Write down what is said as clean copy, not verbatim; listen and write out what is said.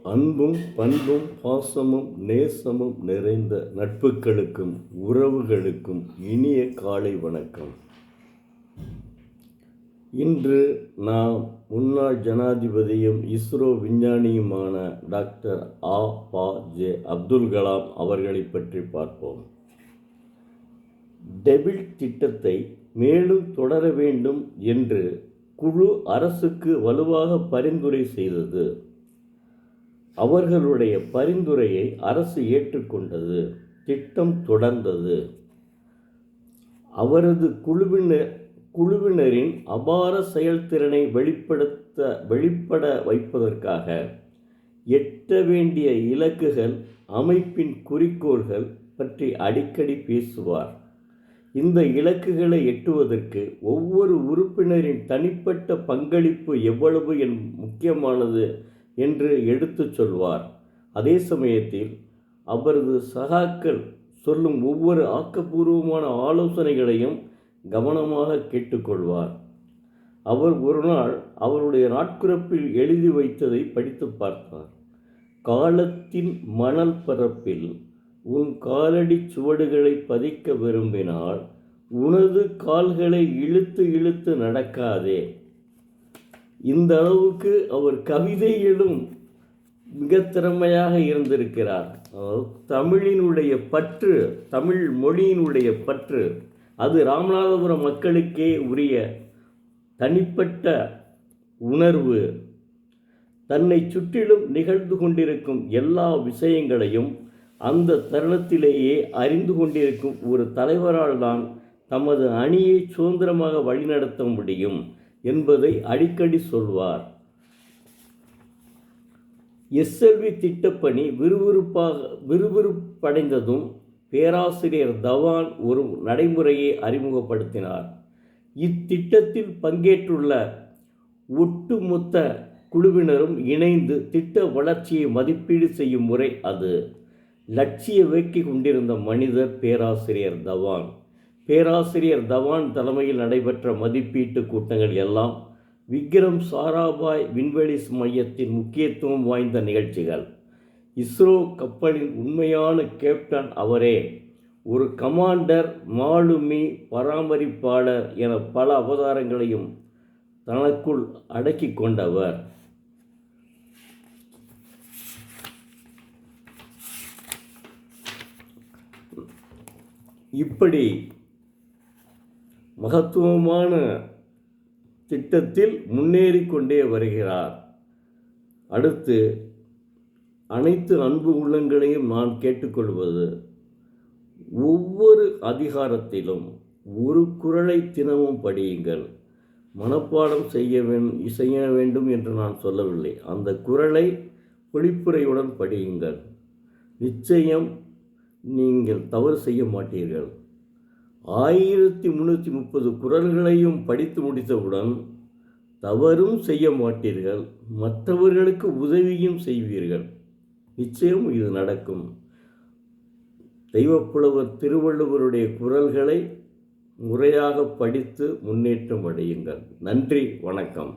அன்பும் பண்பும் பாசமும் நேசமும் நிறைந்த நட்புகளுக்கும் உறவுகளுக்கும் இனிய காலை வணக்கம். இன்று நாம் முன்னாள் ஜனாதிபதியும் இஸ்ரோ விஞ்ஞானியுமான டாக்டர் A.P.J அப்துல் கலாம் அவர்களை பற்றி பார்ப்போம். டெபிள் திட்டத்தை மேலும் தொடர வேண்டும் என்று குழு அரசுக்கு வலுவாக பரிந்துரை செய்தது. அவர்களுடைய பரிந்துரையை அரசு ஏற்றுக்கொண்டது. திட்டம் தொடர்ந்தது. அவரது குழுவினரின் அபார செயல்திறனை வெளிப்பட வைப்பதற்காக எட்ட வேண்டிய இலக்குகள், அமைப்பின் குறிக்கோள்கள் பற்றி அடிக்கடி பேசுவார். இந்த இலக்குகளை எட்டுவதற்கு ஒவ்வொரு உறுப்பினரின் தனிப்பட்ட பங்களிப்பு எவ்வளவு முக்கியமானது என்று எடுத்துச் சொல்வார். அதே சமயத்தில் அவரது சகாக்கள் சொல்லும் ஒவ்வொரு ஆக்கப்பூர்வமான ஆலோசனைகளையும் கவனமாக கேட்டுக்கொள்வார். அவர் ஒரு நாள் அவருடைய நாட்குறிப்பில் எழுதி வைத்ததை படித்து பார்த்தார். காலத்தின் மணல் பரப்பில் உன் காலடி சுவடுகளை பதிக்க விரும்பினால் உனது கால்களை இழுத்து இழுத்து நடக்காதே. இந்த அளவுக்கு அவர் கவிதையிலும் மிக திறமையாக இருந்திருக்கிறார். தமிழினுடைய பற்று, தமிழ் மொழியினுடைய பற்று, அது ராமநாதபுரம் மக்களுக்கே உரிய தனிப்பட்ட உணர்வு. தன்னை சுற்றிலும் நிகழ்ந்து கொண்டிருக்கும் எல்லா விஷயங்களையும் அந்த தருணத்திலேயே அறிந்து கொண்டிருக்கும் ஒரு தலைவரால் தான் தமது அணியை சுதந்திரமாக வழிநடத்த முடியும் என்பதை அடிக்கடி சொல்வார். எஸ்எல்வி திட்டப்பணி விறுவிறுப்படைந்ததும் பேராசிரியர் தவான் ஒரு நடைமுறையை அறிமுகப்படுத்தினார். இத்திட்டத்தில் பங்கேற்றுள்ள ஒட்டுமொத்த குழுவினரும் இணைந்து திட்ட வளர்ச்சியை மதிப்பீடு செய்யும் முறை அது. லட்சிய வேட்கை கொண்டிருந்த மனிதர் பேராசிரியர் தவான். பேராசிரியர் தவான் தலைமையில் நடைபெற்ற மதிப்பீட்டு கூட்டங்கள் எல்லாம் விக்ரம் சாராபாய் விண்வெளி மையத்தின் முக்கியத்துவம் வாய்ந்த நிகழ்ச்சிகள். இஸ்ரோ கப்பலின் உண்மையான கேப்டன் அவரே. ஒரு கமாண்டர், மாலுமி, பராமரிப்பாளர் என பல அவதாரங்களையும் தனக்குள் அடக்கி கொண்டவர். இப்படி மகத்துவமான திட்டத்தில் முன்னேறி கொண்டே வருகிறார். அடுத்து அனைத்து அன்பு உள்ளங்களையும் நான் கேட்டுக்கொள்வது, ஒவ்வொரு அதிகாரத்திலும் ஒரு குறளை தினமும் படியுங்கள். மனப்பாடம் செய்ய வேண்டும் என்று நான் சொல்லவில்லை. அந்த குறளை பொழிப்புரையுடன் படியுங்கள். நிச்சயம் நீங்கள் தவறு செய்ய மாட்டீர்கள். 1330 குறள்களையும் படித்து முடித்தவுடன் தவறும் செய்ய மாட்டீர்கள், மற்றவர்களுக்கு உதவியும் செய்வீர்கள். நிச்சயம் இது நடக்கும். தெய்வப்புலவர் திருவள்ளுவருடைய குறள்களை முறையாக படித்து முன்னேற்றம் அடையுங்கள். நன்றி, வணக்கம்.